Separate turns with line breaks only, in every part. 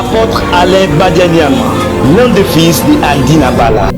apôtre Alain Badianyama, l'un des fils de Andy Nabala.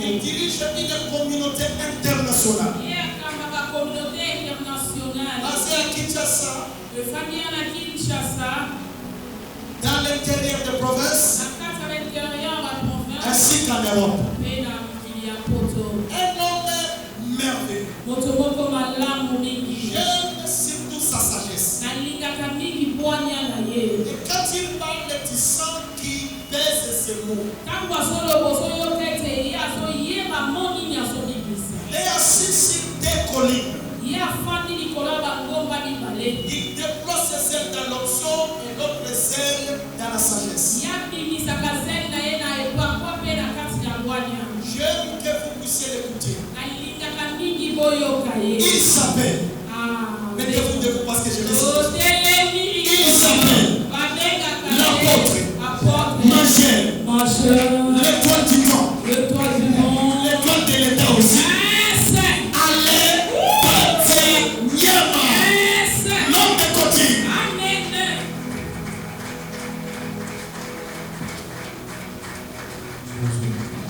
Il dirige une communauté internationale. Basée à Kinshasa.
Le famille à Kinshasa.
Dans l'intérieur des provinces
nakati ya l'intérieur ya province
ainsi qu'en Europe.
pe na mokili ya poto.
Un homme merveilleux.
Moto moko malamu mingi.
J'aime surtout sa sagesse.
Nalingaka mingi bwanya na ye.
Et quand il parle, tu sens qu'il pèse ses mots.
Tangu azoloba ozoyoka ete ye azoyeba mo nini azobimisa.
Il est assis sur des collines.
Ye afandi likolo ya bangomba mibale.
Il déploie ses ailes dans l'onction et l'autre ailes dans la sagesse.
Ye abimisaka zeli na ye na epakwa mpe na kati ya bwanya.
J'aime que vous puissiez l'écouter.
Nalingaka mingi boyoka ye.
Il s'appelle. Mettez-vous debout parce que je vais citer. Il s'appelle l'apôtre, Majeur, l'étoile du vent, l'étoile de l'état aussi. Allez, Pati, Nyama, l'homme de côté.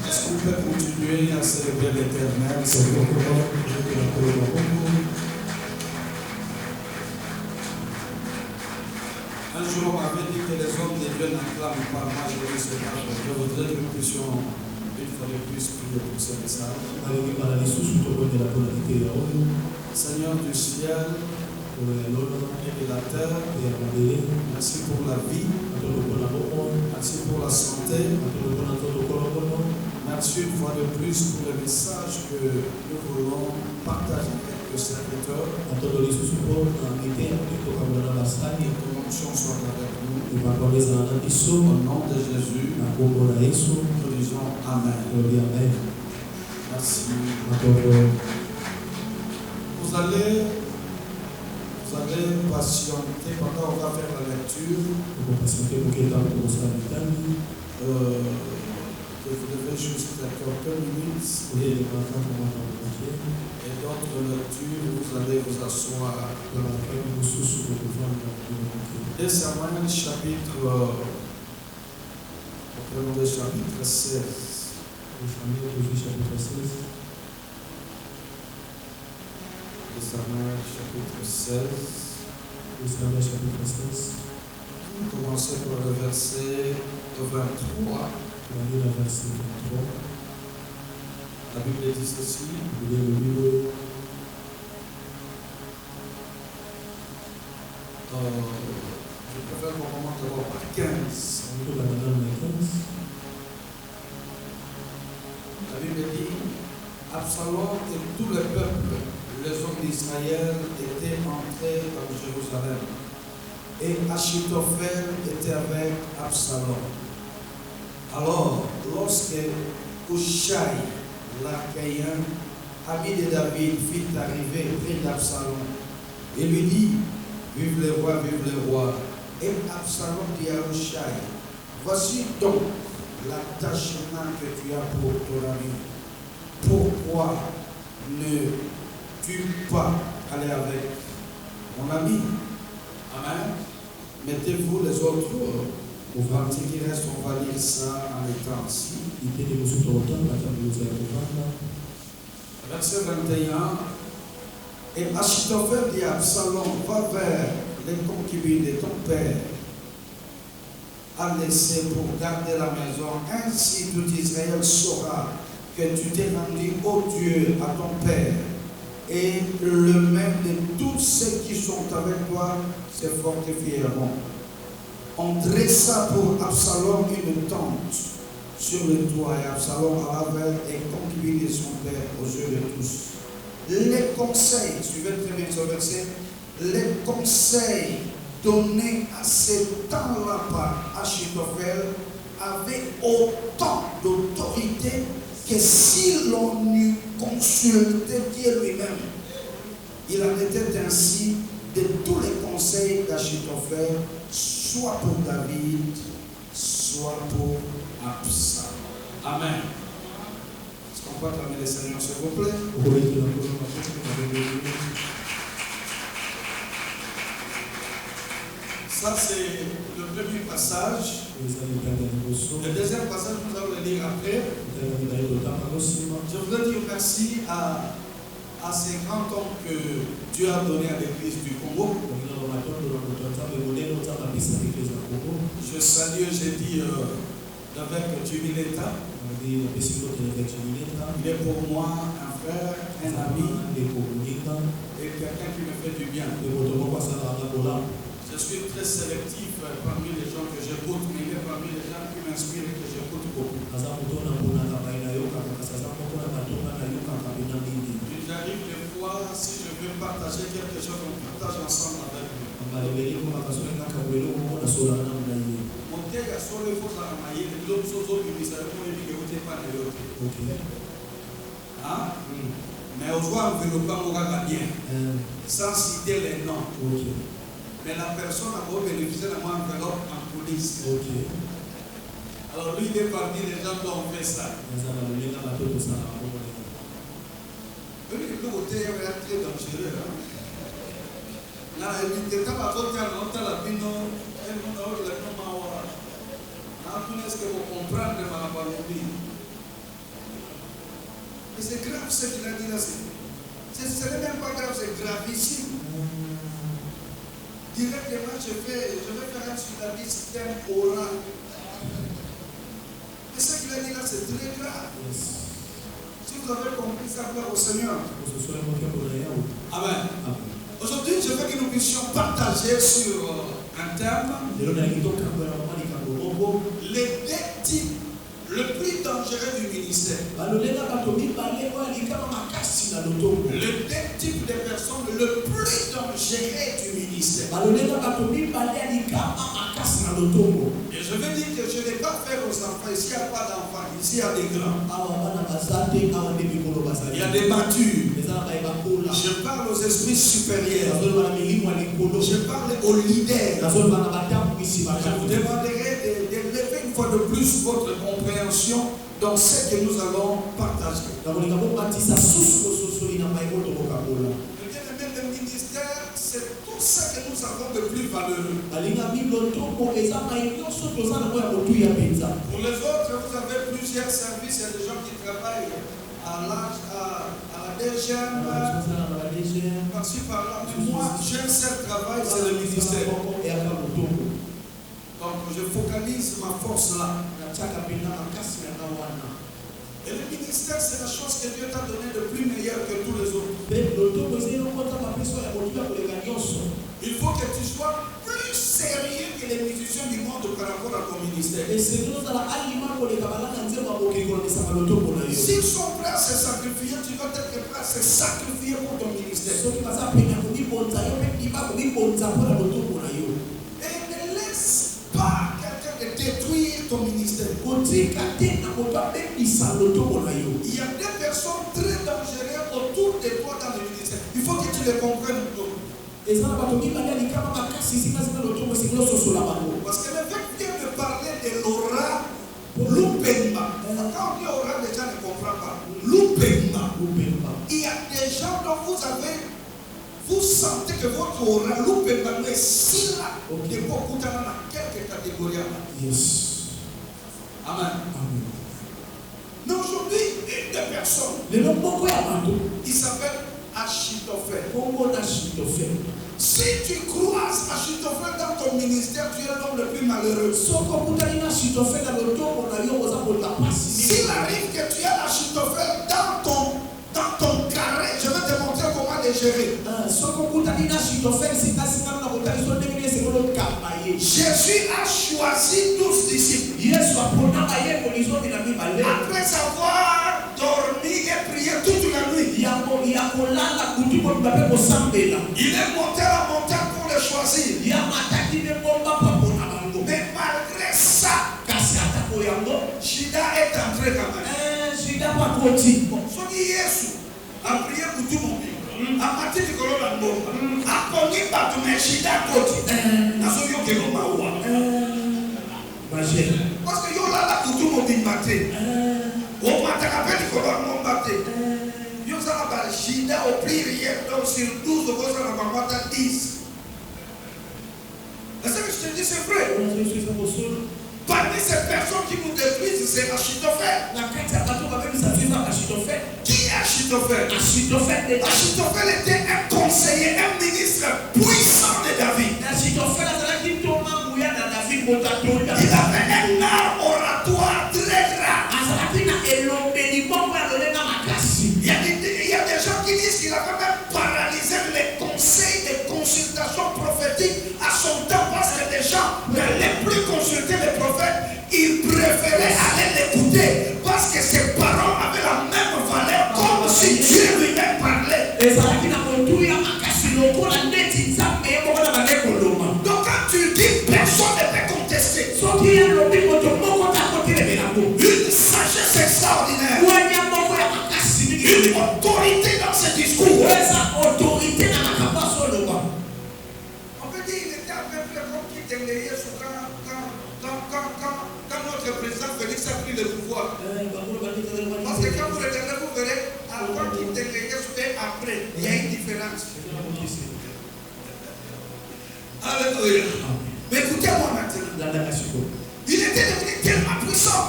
Est-ce qu'on peut continuer à célébrer l'Éternel? C'est pourquoi je te Un jour, on m'avait dit que les hommes de Dieu n'acclament pas. Moi, je dis cela. Je voudrais que nous puissions une fois de plus prier pour ce message. Seigneur du ciel et de la terre, merci pour la vie, merci pour la santé, merci une fois de plus pour le message que nous voulons partager avec le serviteur. L'onction soit avec nous. Au nom de Jésus, nous disons Amen. Merci. Vous allez patienter pendant qu'on va faire la lecture. Vous devez juste quelques minutes. Et d'autres lectures, vous allez vous asseoir. 2 Samuel chapitre 16. 2 Samuel chapitre 16. Commencez par le verset 23. La Bible dit ceci. Je préfère qu'on commence d'abord par 15. La Bible dit, Absalom et tout le peuple, les hommes d'Israël, étaient entrés dans Jérusalem. Et Achitophel était avec Absalom. Alors, lorsque Hushai, l'Archaïen, ami de David, fit arriver près d'Absalom, il lui dit, vive le roi, vive le roi. Et Absalom dit à Hushai, voici donc l'attachement que tu as pour ton ami. Pourquoi ne-tu pas aller avec mon ami? Amen. Mettez-vous les autres au parti qui reste, on va lire ça en étant ici. Verset 21. Et Achitophel dit à Absalom, va vers les concubines de ton père à laisser pour garder la maison. Ainsi tout Israël saura que tu t'es rendu au Dieu à ton père. Et le même de tous ceux qui sont avec toi se fortifieront. On dressa pour Absalom une tente sur le toit et Absalom alla vers les concubines de son père aux yeux de tous. Les conseils, suivez très bien ce verset, les conseils donnés à ce temps-là par Achitophel avaient autant d'autorité que si l'on eût consulté Dieu lui-même. Il en était ainsi de tous les conseils d'Achitophel, soit pour David, soit pour Absalom. Amen. Est-ce qu'on peut acclamer le Seigneur, s'il vous plaît? Ça, c'est le premier passage. Le deuxième passage, nous allons le lire après. Je voudrais dire merci à à ces grands hommes que Dieu a donné à l'église du Congo. Je salue, j'ai dit, l'évêque Jumileta. Il est pour moi un frère, un ami et quelqu'un qui me fait du bien. Je suis très sélectif parmi les gens que j'écoute, mais il est parmi les gens qui m'inspirent et que j'écoute beaucoup. J'arrive des fois, si je veux partager quelque chose, on partage ensemble avec lui. Mon Dieu, solo il faut travailler, l'autre chose au ministère, pour lui dire que pas de l'autre. Mais au soir, on ne veut pas mourir bien, sans citer les noms. Mais la personne a beau bénéficier de moi enveloppe en police. Alors lui, il est parmi les gens qui ont fait ça. Le côté est très dangereux. Là, il dit que quand on a la pino, est-ce que vous comprenez ma parole? Mais c'est grave ce qu'il a dit là. Ce n'est même pas grave, c'est gravissime. Directement, je vais faire un système oral. Et ce qu'il a dit là, c'est très grave. Si vous avez compris ça, plaît au Seigneur. Amen. Aujourd'hui, je veux que nous puissions partager sur un thème. Les deux types le plus dangereux du ministère. Le deux types de personnes le plus dangereux du ministère. Et je veux dire que je n'ai pas fait aux enfants. Ici, il n'y a pas d'enfants. Ici, il y a des grands. Il y a des matures. Je parle aux esprits supérieurs. Je parle aux leaders. Je vous demanderai d'élever une fois de plus votre compréhension dans ce que nous allons partager. Le ministère, c'est tout ce que nous avons de plus valeureux. Pour les autres, vous avez plusieurs services. Il y a des gens qui travaillent à la DGM, par-ci par-là. Mais moi, j'ai un seul travail, c'est le ministère. Donc, je focalise ma force là. Et le ministère, c'est la chose que Dieu t'a donnée de plus meilleure que tous les autres. Il faut que tu sois plus sérieux que les musiciens du monde par rapport à ton ministère. S'ils sont prêts à se sacrifier, tu dois être prêt à se sacrifier pour ton ministère. Et ne laisse pas quelqu'un de détruire ton ministère. Il y a des personnes très dangereuses autour de toi dans le ministère. Il faut que tu les comprennes. Parce que le fait vient de parler de l'aura Loupemba. Quand on dit aura, les gens ne comprennent pas. Loupemba. Il y a des gens dont vous sentez que votre aura Loupemba est si là de beaucoup dans quelques catégories. Amen. Mais aujourd'hui, une des personnes, il s'appelle Achitophel. Si tu croises Achitophel dans ton ministère, tu es l'homme le plus malheureux. S'il arrive que tu as Achitophel dans ton carré, je vais te montrer comment les gérer. Jésus a choisi 12 disciples. Après avoir dormi et prié toute la nuit, il est monté à la montagne pour les choisir. Mais malgré ça, Judas est entré quand même. Soki Yesu a prié pour tout le monde. A partir du colon a connu par tout mais Judas côté. Parce que yo là pour tout le monde batté. On m'a tapé du colon mon batté. Yo ça va Judas au prière donc sur 12 on va pas 10. Est-ce que je te dis c'est vrai? Parmi ces personnes qui nous détruisent, c'est Achitophel. Qui est Achitophel? Achitophel.
Achitophel
était un conseiller, un ministre puissant de David. Il avait un art oratoire très grave. Il y a des gens qui disent qu'il avait même paralysé les conseils de consultation prophétique à son temps parce que les gens n'allaient plus consulter les prophètes. Ils préféraient aller l'écouter parce que ses paroles avaient la même valeur comme si Dieu lui-même parlait. Donc quand tu dis personne ne peut contester. Une sagesse extraordinaire. Une autorité dans ce discours. On peut dire qu'il était à peu près comme qui t'enlevait quand notre président Félix a pris le pouvoir. Parce que quand vous regardez, vous verrez, avant qu'il t'enlevait et après, il y a une différence. Alléluia. Mais écoutez-moi maintenant. Il était devenu tellement puissant,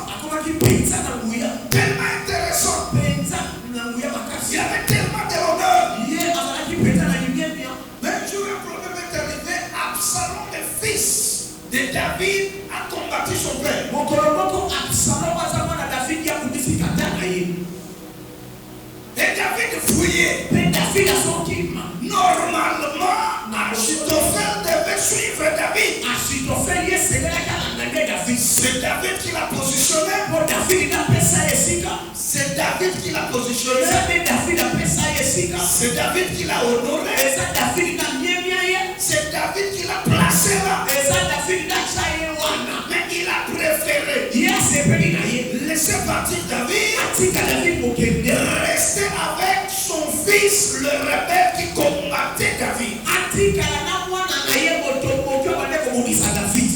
tellement intéressant. Il avait tellement de l'honneur. Mais un jour, un problème est arrivé. Absalom, le fils de David, a combattu son père. Et David fouillait. Normalement, Achitophel devait suivre David. C'est David qui l'a positionné. C'est David qui l'a positionné. C'est David qui l'a honoré. C'est David qui l'a placé là. Mais il a préféré laisser partir David. Rester avec son fils, le rebelle qui combattait David.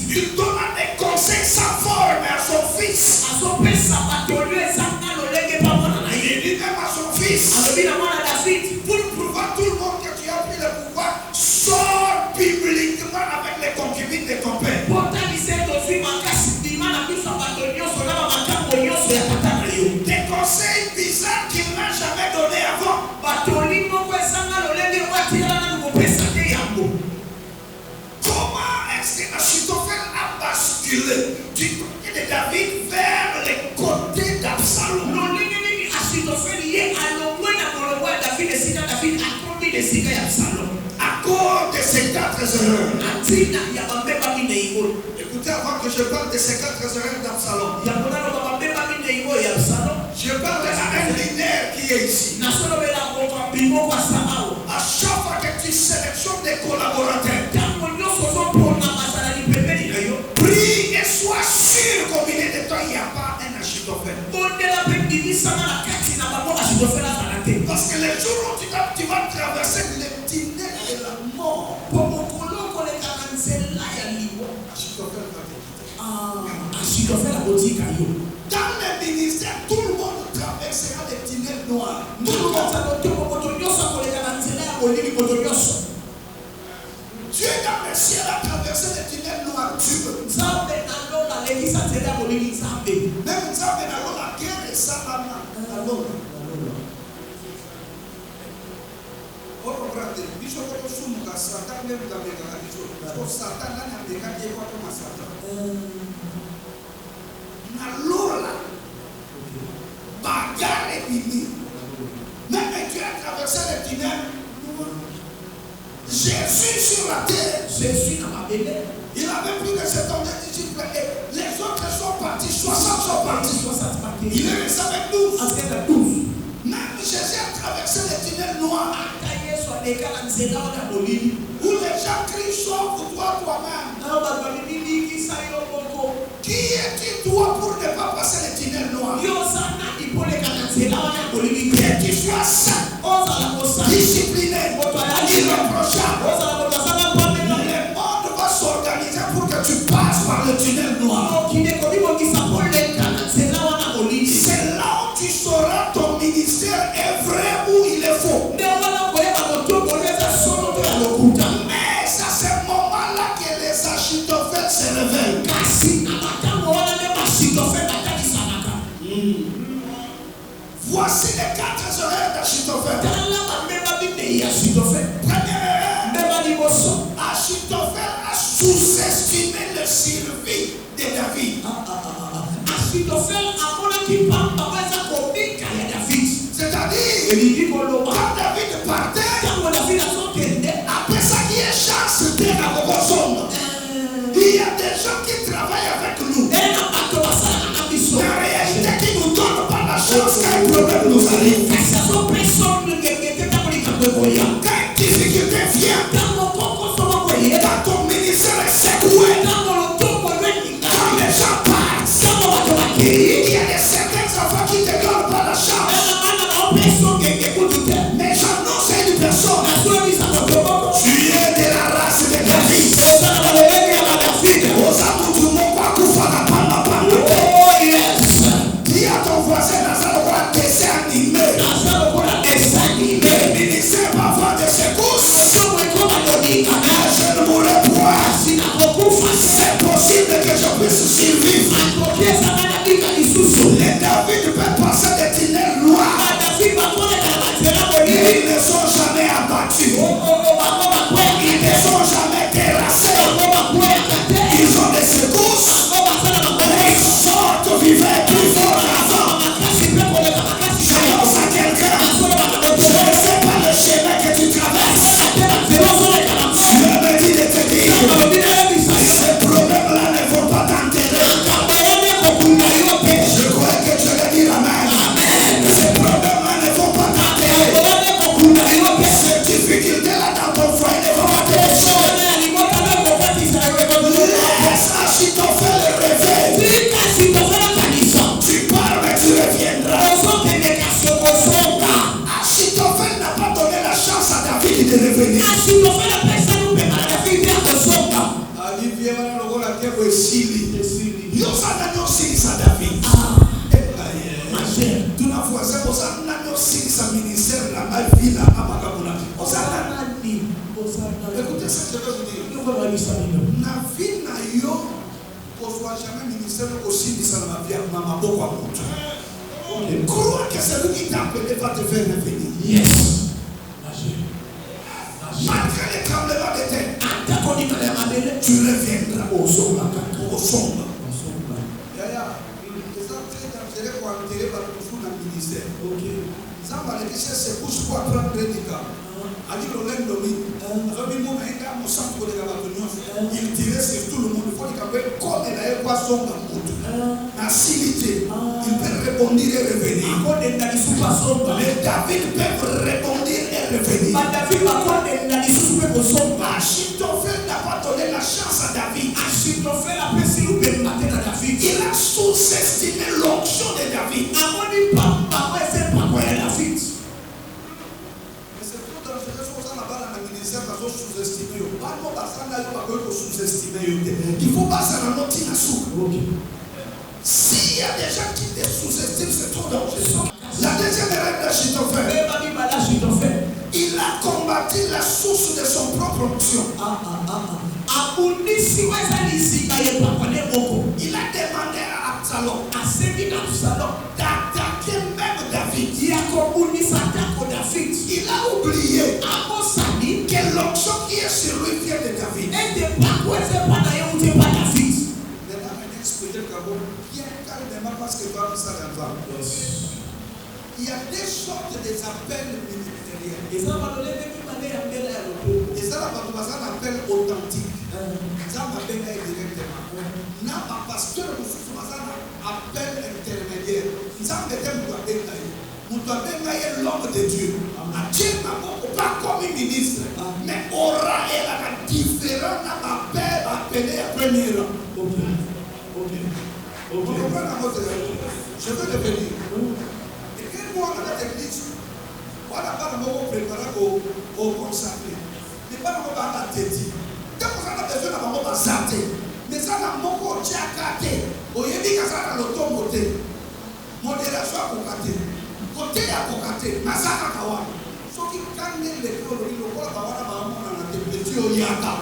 Il donna des conseils sans forme à son fils. Il dit même à son fils, pour prouver à tout le monde que tu as pris le pouvoir, sors publiquement avec les concubines de ton père. Des conseils bizarres qu'il n'a jamais donnés avant. Comment est-ce que Achitophel a basculé du côté de David vers le côté d'Absalom? À cause de ces 4 erreurs. Écoutez, avant que je parle de ces 4 erreurs d'Absalom, je parle d'un leader qui est ici. À chaque fois que tu sélectionnes des collaborateurs, prie et sois sûr qu'au milieu de toi, il n'y a pas un Achitophel. Parce que les jours où tu vas traverser le tunnel de la mort, Achitophel va te quitter. Dans le ministère, tout le monde traversera des tunnels noirs. Dieu dans le ciel a traversé les tunnels noirs. Même la guerre est ça. Bagarre et mimi. Même Dieu a traversé les tunnels. Jésus sur la terre. Il avait plus de 7 ans de disciples et les autres sont partis. 60 sont partis. Il est resté avec 12. Même Jésus a traversé les tunnels noirs. Où les gens crient sauve-toi toi-même. Qui es-tu toi pour ne pas passer les tunnels noirs? Que tu sois saint, discipliné, irréprochable. Le monde va s'organiser pour que tu passes par le tunnel noir. C'est là où tu sauras ton ministère est vrai ou il est faux. Mais c'est à ce moment-là que les Achitophel se réveillent. Voici les 4 erreurs d'Achitophel. Et Achitophel, Achitophel a sous-estimé le survie de David. C'est-à-dire, quand David partait, après ça, il y a chance de la Bogosonde. Il y a des gens qui travaillent avec nous. La réalité qui nous donne pas la chance qu'un problème nous arrive. Quand une difficulté vient, quand ton ministère est secoué, quand les gens partent, il y a des certains enfants qui ne te donnent pas la chance. Mais j'annonce à une personne, tu es de la race de David. Dis à ton voisin, Nazar, on va dessin animé. Le ministère va avoir des secousses. Je ne mourrai point. C'est possible que je puisse survivre. Les David peuvent passer des tunnels noirs. Mais ils ne sont jamais abattus. Ils ne sont jamais terrassés. Ils ont des secousses. Mais ils sortent vivants plus forts qu'avant. J'annonce à quelqu'un, je ne sais pas le chemin que tu traverses. Dieu me dit de te dire, ces problèmes-là ne vont pas t'enterrer. Je crois que tu vas dire amen. Ces problèmes-là ne vont pas t'enterrer. Ces difficultés-là dans ton foyer ne vont pas t'enterrer. Laisse Achitophel le réveil. Tu pars mais tu reviendras. Achitophel n'a pas donné la chance à David de revenir. Écoutez ça, je vais vous dire. Na vie na yo, qu'on soit jamais ministère aussi de ça dans ma vie, maman beaucoup à beaucoup. Crois que celui qui t'a appelé va te faire revenir.
Yes.
Malgré les tremblements de terre, tu reviendras au sombre. Au sombre. Yaya, les gens très dangereux pour enterrer par le fou dans le ministère. Ok. Ça va les déchets se couchent pour apprendre le médicament. Il tirait sur tout le monde. Il faut qu'il comme il a eu poisson dans le couteau. Facilité. Il peut répondre et revenir. Les David peuvent répondre et revenir. Achitophel n'a pas donné la chance à David. Il a sous-estimé l'onction de David. Il faut pas s'en annoncer la soupe. S'il y a des gens qui te sous-estiment, c'est trop dangereux. La deuxième règle d'Achitophel, il a combattu la source de son propre onction. Il a demandé à Absalom d'attaquer même David. Il a oublié que l'onction qui est sur lui vient de David. Parce que il y a des sortes d'appels ministériels. Et ça va donner des manières. Et ça va donner un appel authentique. Ça va donner directement. N'a pas pasteur ou appel intermédiaire. Ça va donner l'homme de Dieu. Pas comme un ministre, mais aura et la différent appel appelé à premier rang. Je veux devenir. Et quel mois dans l'église, on n'a pas de mots préparés au consacré. Mais pas de mots à la tête. Quand on a besoin de mots à santé, mais ça n'a pas de mots à gâter. Au lieu de ça, on a l'automoté. Modération à côté. Côté à côté. Massacre à Kawa. Ce qui gagne les l'école, le roi Bawana Bawana, on a des petits au Yaka.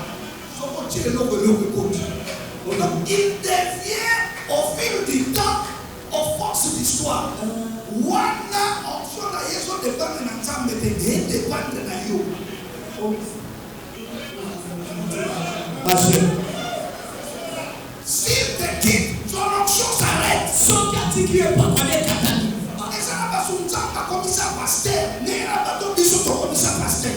Ce qui est le donc il devient au fil du temps, aux forces d'histoire. Wana option à Yeso de Bamena Zambé. dépendre de yo. S'il te quitte, son onction s'arrête. Et ça n'a pas son temps à commissaire pasteur. Mais à pas ton bisou ton commissaire pasteur.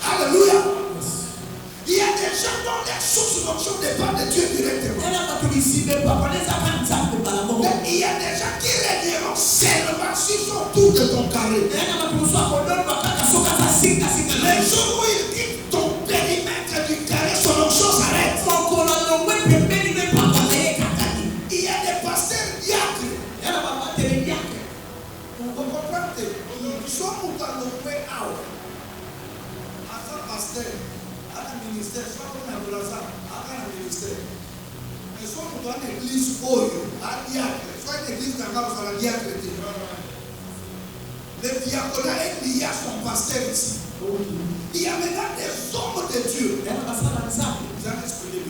Alléluia. Il y a des gens dont les sources d'onction dépendent de Dieu directement. Mais il y a des gens qui régneront seulement s'ils sont autour de ton carré. Les jours où il quitte ton périmètre du carré, son onction s'arrête. Il y a des pasteurs diacres. Vous comprenez? Ils sont dans le way out. À ça, pasteur, à la ministère, soit on a de l'argent, à la ministère. Mais soit on doit une église à diacre, soit une église dans la diacre. Le diaconat est lié à son pasteur ici. Il y a maintenant des hommes de Dieu. Vous avez expliqué.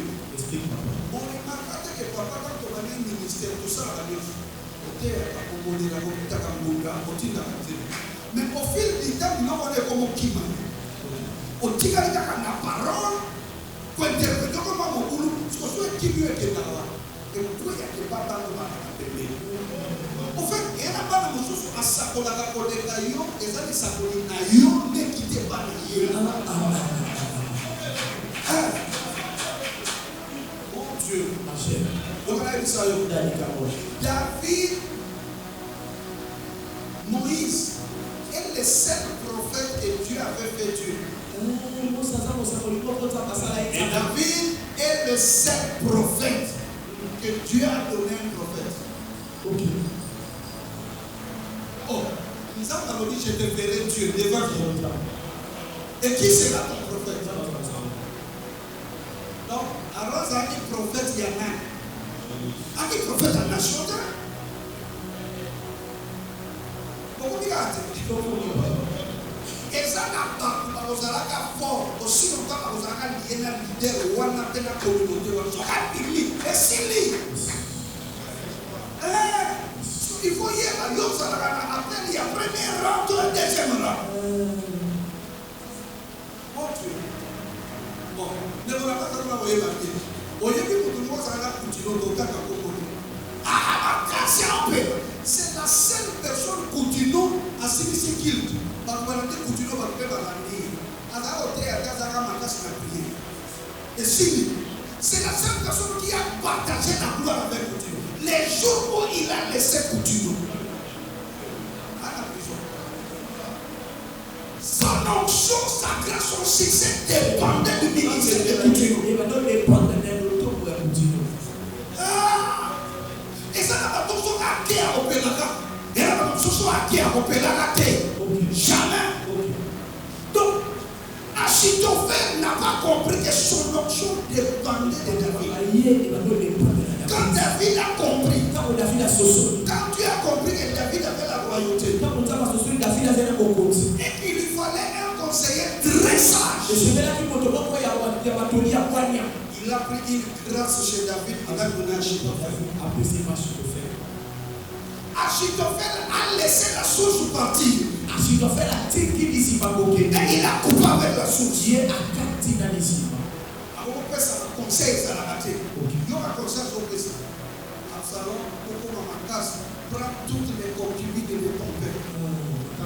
On remarque que papa, quand on a un ministère, tout ça, la Dieu. Mais au fil du temps, nous avons comme qui m'a. Au tigre de la parole, pour interpréter comment mon boulot, ce que soit qui mieux que là. Et vous pouvez être pas dans le mal. En fait, il y a pas de choses à ça pour la raconter d'ailleurs, et ça, ça pour les d'ailleurs, ne quittez pas d'ailleurs. Mon Dieu, ma chère. Donc, on a dit ça, David, Moïse est le seul prophète que Dieu avait fait Dieu. Et David est le seul prophète que Dieu a donné un prophète. Ok. Oh, nous avons dit je te ferai Dieu devant toi. Et qui sera ton prophète? Donc, alors, ça dit prophète, il y en a. À qui prophète en nation? Pourquoi tu as et ça n'a pas fort aussi longtemps que vous avez un leader ou un appel à la communauté. Et si il faut y aller après il y a premier rang, deuxième rang. Mon Dieu. Bon, ne vous pas que vous voyez ma vie. Vous voyez que tout le monde s'en a continué au cas c'est la seule personne continue à ce qu'il dit. Et si c'est la seule personne qui a partagé la gloire avec Coutinho. Les jours où il a laissé Coutinho à la prison, son onction, sa grâce, son succès dépendait du ministère de Coutinho. Et ça n'a pas toujours à qui a opéré là. Et là, pas toujours à qui a opéré là. Jamais. Donc, Achitophel n'a pas compris que son onction dépendait de David. Quand David a compris, quand tu as compris que David avait la royauté, et qu'il lui fallait un conseiller très sage, il a pris une grâce chez David, il a donné à Achitophel. Achitophel a laissé la source partir. Et il a coupé avec la source. Alors, on peut ça, conseil, ça l'a raté. Il y a un conseil sur le ça. Absalom, pour ma casse, prends toutes les concubines de ton père.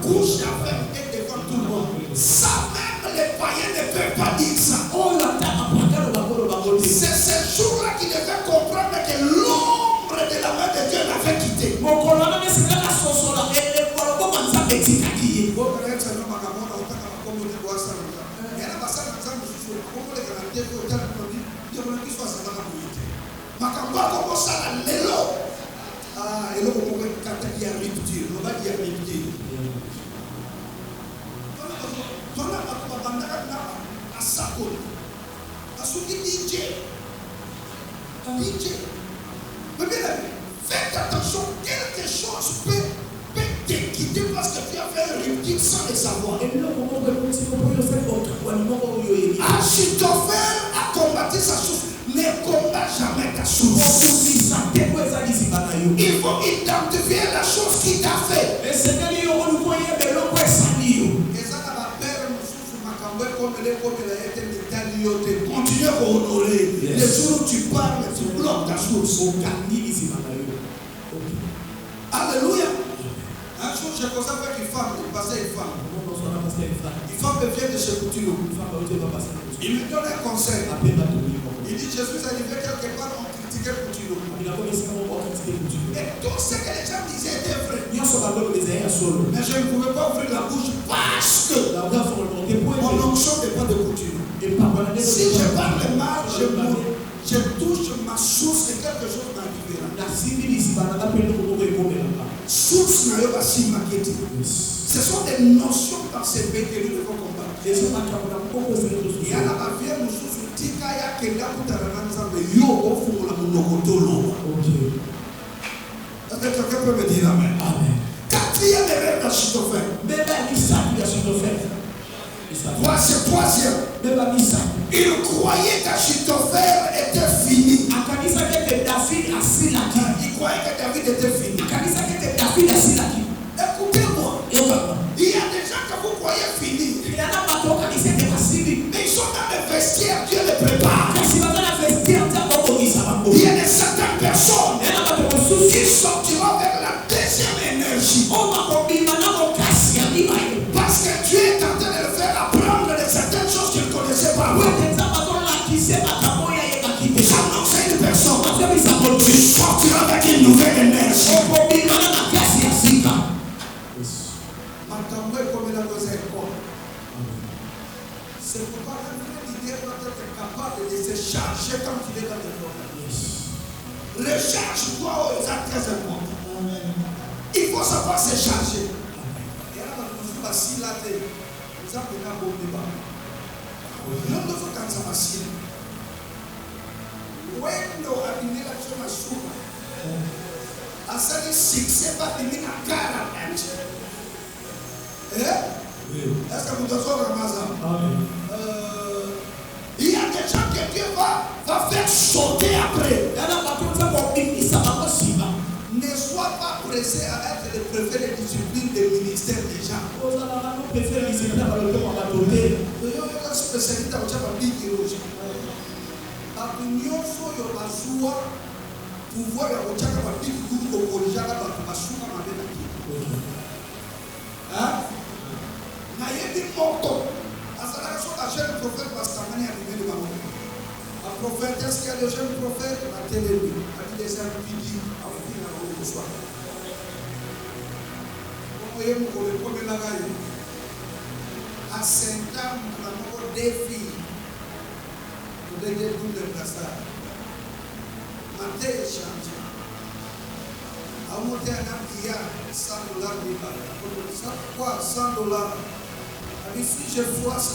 Couche avec et devant tout le monde. Ça même les païens ne peuvent pas dire ça. C'est ce jour-là qu'il devait comprendre que l'ombre de la main de Dieu l'avait quitté. Faites attention, quelque chose peut te quitter parce que tu as fait un rupture sans le savoir. Achitophel a combattu sa source. Ne combat jamais ta source. Il faut identifier la chose qui t'a fait. Et ça n'a pas peur, continue à honorer. Les jours où tu parles, tu bloques ta source. Alléluia. Un jour, j'ai commencé avec une femme, il passait une femme. Une femme vient de chez Coutinho. Il me donne un conseil. Il dit, je suis arrivé quelque part, on critiquait Coutinho. Et tout ce que les gens disaient était vrai. Mais je ne pouvais pas ouvrir la bouche parce que mon onction n'est pas de Coutinho. Si je parle mal, je touche ma source et quelque chose m'arrivera. Source n'a pas si maquette. Ce sont des notions dans ces pays que nous devons combattre. Il y a la vie, nous sommes tika ya kenda kutarana nzambe yo ofungula munokotolo. Est-ce que quelqu'un peut me dire amen? Quatrième erreur d'Achitophel. Troisième. Il croyait qu'Achitophel était fini. Il croyait que David était fini. Écoutez-moi. Il y a des gens que vous croyez finis. Mais ils sont dans le vestiaire, Dieu les prépare. Il y a des certaines personnes qui sortiront vers la deuxième énergie. Parce que Dieu est en train de le faire apprendre de certaines choses qu'il ne connaissait pas. J'annonce une personne. Tu sortiras avec une nouvelle énergie. C'est pourquoi un vrai leader doit être capable de se charger quand il est dans le problème. Recharge-toi aux actes très importants. Il faut savoir se charger. Et là, nous sommes assis là, nous avons un bon débat. Nous devons quand ça assis. Wendo abini la choma suba. Asali succès va venir à cara. Est-ce que vous devez Ramazan? Il y a des gens que Dieu va faire sauter après. Ne sois pas pressé à être le préfet de discipline des ministères des gens. Spécialité pouvoir Nayebi moto. Asala so la jeune prophète Bastamani a donné le ballon. La prophétesse qui a le jeune prophète a télé. A dit des individus à venir à le soir. Vous voyez mon premier lagaille. À Saint-Am, on a encore des filles. Pour les débuts de Gassar. Maté et chantier. À monter un billard, $100 quoi, $100. Si je froisse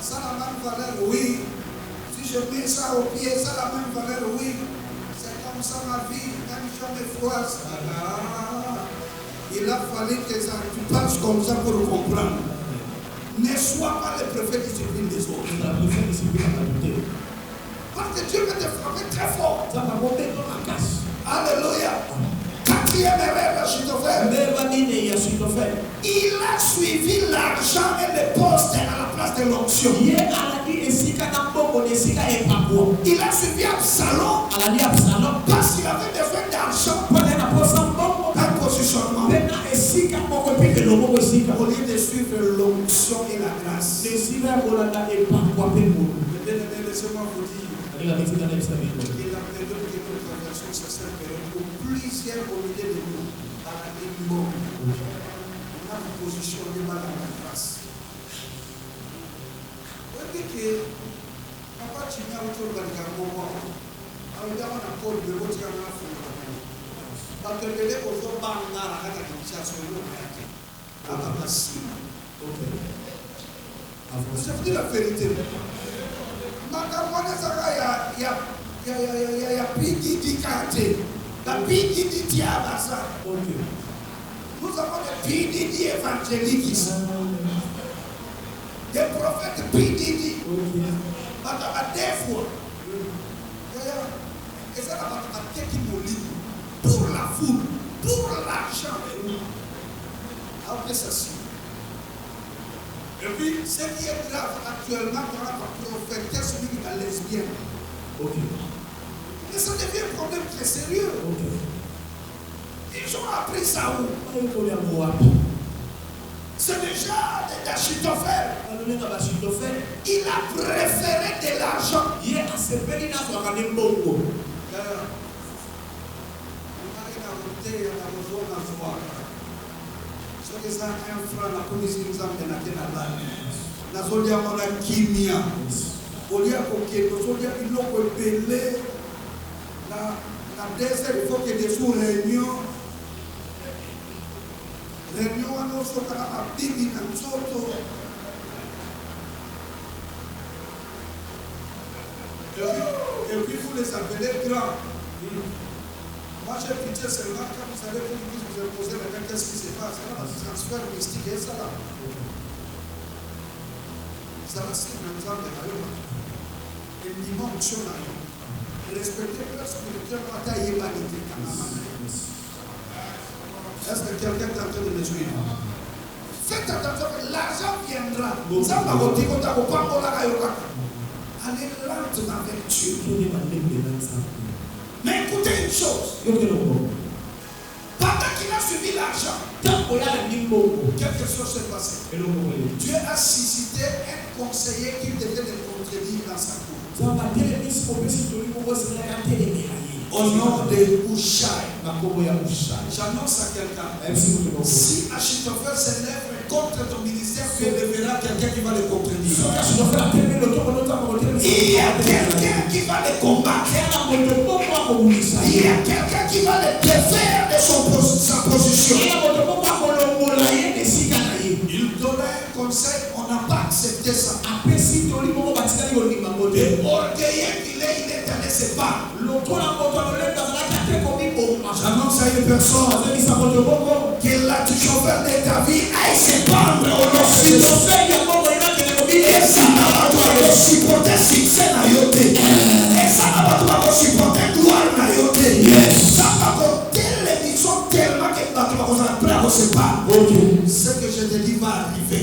ça a la même valeur, oui. Si je mets ça au pied, ça a la même valeur, oui. C'est comme ça ma vie, même je me froisse. Il a fallu que tu passes comme ça pour comprendre. Ne sois pas le préfet discipline des autres. Parce que Dieu va te frapper très fort. Alléluia. Quatrième erreur d'Achitophel. Il a suivi l'argent et le poste à la place de l'onction. Il a suivi Absalom parce qu'il avait besoin d'argent pour un positionnement. Au lieu de suivre l'onction et la grâce. Laissez-moi vous dire. Il a période de conversion, c'est cette période où plusieurs au milieu de nous, à la mort, on a une position de mal à la grâce. Vous voyez que, papa, tu n'as pas autour de la gamme, alors on a encore de l'autre gamme à fond. Parce que le lait au fond, on a la gata qui tient sur le monde. À la place. Je vous dis la vérité. Il y a PDD Kate, la PDD Tiabasa. Nous avons des PDD évangéliques ici. Des prophètes PDD. Des fois. Et ça, la qui nous lit pour la foule pour l'argent. Après ça, et puis, ce qui est grave actuellement, quand on va prophéter celui qui est lesbienne.
Ok.
Et ça devient un problème très sérieux.
Ok.
Ils ont appris ça où? C'est déjà d'Achitophel. Il a préféré de l'argent. Il faut que des sous-réunions. Réunion à nos soeurs à Bibi dans Soto. Et puis vous les appelez grands. Moi j'ai pitié seulement quand vous savez que vous avez posé la question, qu'est-ce qui se passe? C'est un transfert mystique et ça là. Ça va se faire dans le et dimension là. Respectez le spirituel pour tailler l'humanité. Est-ce que quelqu'un est en train de me suivre? Faites attention, l'argent viendra. Allez lentement avec Dieu. Mais écoutez une chose. Pendant qu'il a suivi l'argent, quelque chose s'est passé. Dieu a suscité un conseiller qui devait le contredire dans sa cour. Au nom de Ushai. J'annonce à quelqu'un. Si Achitophel s'élève contre ton ministère, tu élèveras quelqu'un qui va le contredire. Il y a quelqu'un qui va le combattre. Il y a quelqu'un qui va le défaire de sa position. Il donnait un conseil, on n'a pas accepté ça. Et orgueilleux qu'il est, il est allé se battre. J'annonce à une personne que l'Achitophel de ta vie aille se battre au nom de Jésus. Et ça n'a pas supporter succès na yote. Et ça n'a pas supporter gloire na yote. Ça n'a pas télévision tellement que tu vas se battre. Ce que je te dis va arriver.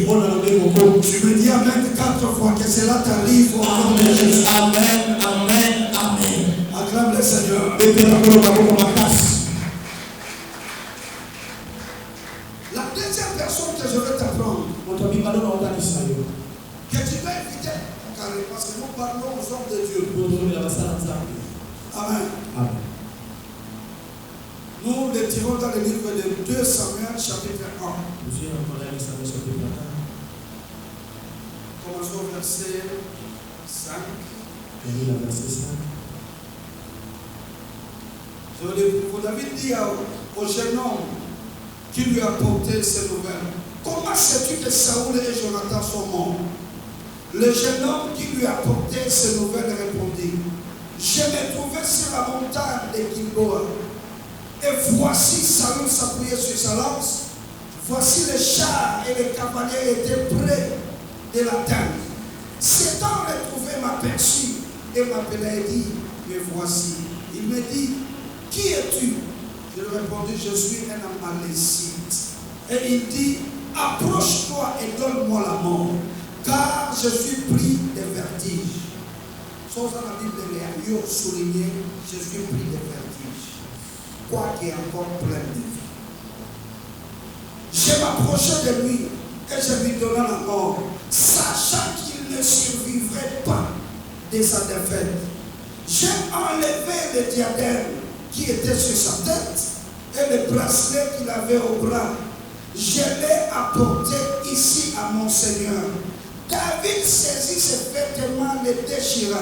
Tu me dis amen 4 fois que cela t'arrive au nom de Jésus.
Amen, amen, amen.
Acclame le Seigneur. La deuxième personne que je vais t'apprendre, que tu vas éviter, parce que nous parlons aux hommes de Dieu. Amen.
Amen.
Nous les tirons dans le livre de 2 Samuel chapitre 1. Commençons au verset 5. Vous avez dit au jeune homme qui lui a porté ces nouvelles, comment sais-tu que Saoul et Jonathan sont morts? Le jeune homme qui lui a porté ces nouvelles répondit, je me trouvais sur la montagne de Gilboa, et voici Saoul s'appuyait sur sa lance, voici les chars et les cavaliers étaient près de l'atteindre. Cet homme retrouvé m'aperçut et m'appelait et dit, me voici. Il me dit, qui es-tu? Je lui répondis, je suis un Amalécite. Et il dit, approche-toi et donne-moi la mort, car je suis pris de vertige. Sans la Bible de Léa, souligné, je suis pris de vertige. Quoi qu'il y ait encore plein de vie. Je m'approchai de lui et je lui donnai la mort, sachant qu'il ne survivrait pas de sa défaite. J'ai enlevé le diadème qui était sur sa tête et le bracelet qu'il avait au bras. Je l'ai apporté ici à mon Seigneur. David saisit ses vêtements, les déchira,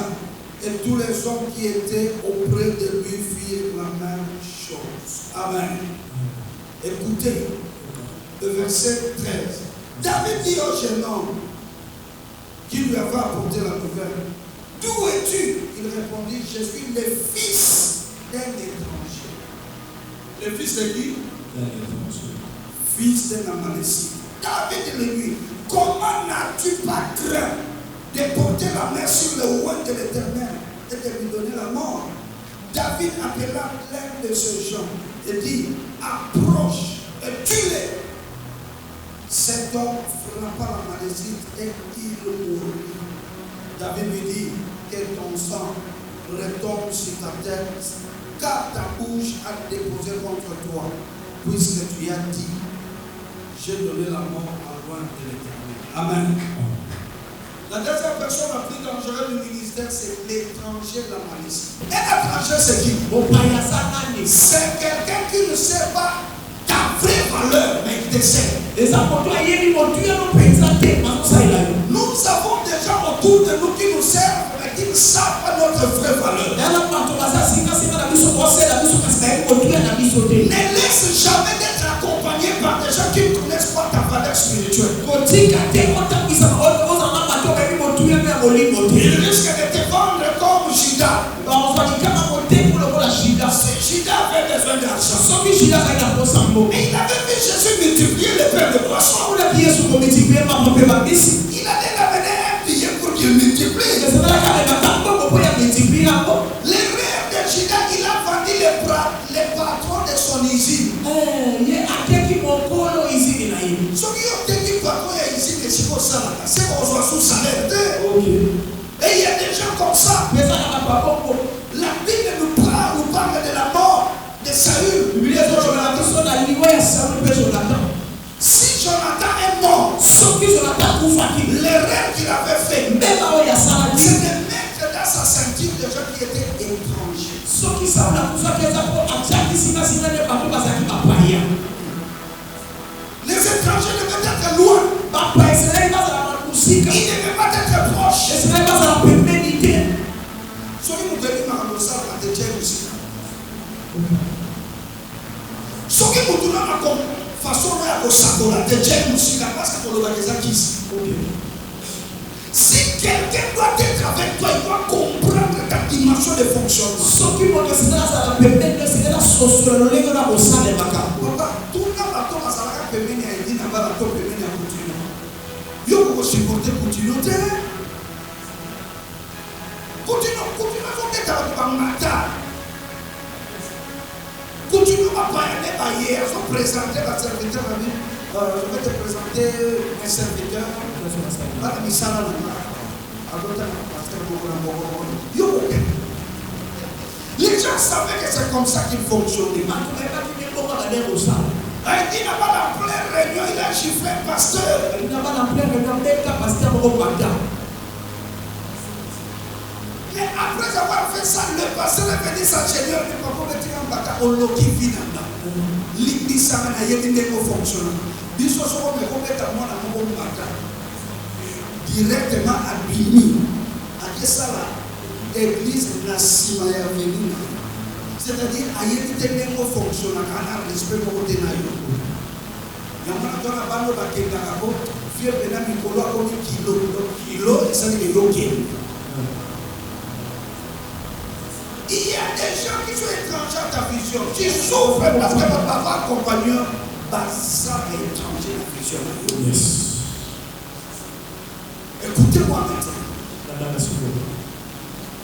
et tous les hommes qui étaient auprès de lui firent la même chose. Amen. Écoutez le verset 13. David dit au jeune homme qui lui avait apporté la nouvelle, d'où es-tu? Il répondit, je suis le fils d'un étranger. Le fils de qui? Fils d'un Amalécite. David lui, comment n'as-tu pas craint de porter la main sur le roi de l'Éternel et de lui donner la mort? David appela l'un de ces gens et dit, approche et tue-les. Cet homme frappa la malédicte et il mourut. David lui dit, que ton sang retombe sur ta tête, car ta bouche a déposé contre toi, puisque tu as dit, j'ai donné la mort à loin de l'Éternel. Amen. La deuxième personne la plus dangereuse du ministère, c'est l'étranger de la malice. Et l'étranger, c'est qui? C'est quelqu'un qui ne sait pas ta vraie valeur, mais il te sait. Nous avons des gens autour de nous qui nous servent, mais qui ne savent pas notre vraie valeur. Ne laisse jamais d'être accompagné par des gens qui ne connaissent pas ta valeur spirituelle. Il risque de te vendre comme Judas. Si Judas avait besoin d'argent, et il avait vu Jésus multiplier les pains de poisson, il allait amener un billet pour qu'il multiplie. L'erreur de Judas, il a vendu les patrons de son usine. Ce qui ont été patron de l'usine, c'est pour ça. C'est pour son salaire. Et il y a des gens comme ça. La Bible nous parle de la mort de Saül. Si Jonathan est mort, l'erreur qu'il avait fait, c'est de mettre dans sa ceinture des gens qui étaient étrangers. Les étrangers devaient être loin. Ils ne devaient pas être proches. Soki mutu elimaka kosala te tie mosika. Soki mutu nana façon ya kosakola te tie mosika parce que kolobaka eza kisi. Si quelqu'un doit être avec toi, il doit comprendre ta dimension de fonctionnement. Papa, tout le bateau bazalaka pembeni ya edi na bato pembeni ya Coutinho. Yo koko supporter Coutinho te. Coutinho va pas y aller, ils ont présenté la serviteur. Je vais te présenter mes serviteurs. Les gens savaient que c'est comme ça qu'il fonctionnait. Il n'a pas la pleine réunion, il a chiffré le pasteur. Mais après avoir fait ça, le pasteur est venu s'enchaîner. On l'a qui vit là-bas. L'Église directement à Bini. À ça là, l'église nationale c'est-à-dire à l'église fonctionne à respect pour côté naïo. Yamana dona bando bakenda kako, vieux bena mikolo ko kilo et ça est yoké. Il y a des gens qui sont étrangers à ta vision. Tu souffres parce que votre papa compagnon, ça est étranger à la vision. Yes. Écoutez-moi maintenant.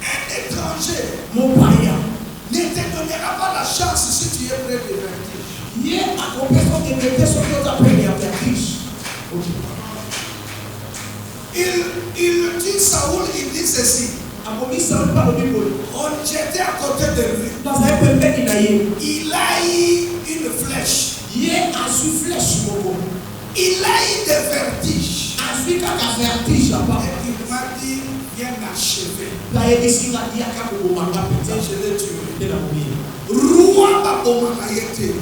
Un étranger, mon païen, ne te donnera pas la chance si tu es près de vertige. Il dit Saoul, il dit ceci. On jetait à côté de lui. Il a eu une flèche. Il a eu des vertiges. Et il m'a dit, viens m'achever. Et je l'ai tué. Roi Babomanaïete.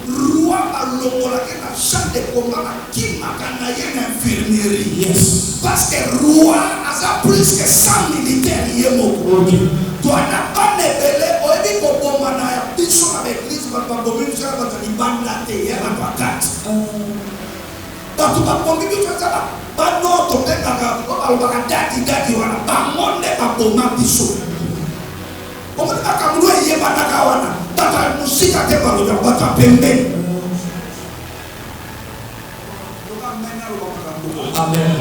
Roi Balomolake na champ de combat qui m'a gagné une infirmerie. Parce que roi a plus que 100 militaires. Toi n'a pas révélé. On dit que Bomanaïa, ils sont avec l'église, Babomanaïa, ils vont la terre, ils vont la carte. Donc tu vas pomper tout ça. Pas non, ton père a dati wana. Pas mon ne pas bomba biso. Comment tu vas comme nous y va nakawana. Tata musique à te parler de votre pembe. Amen.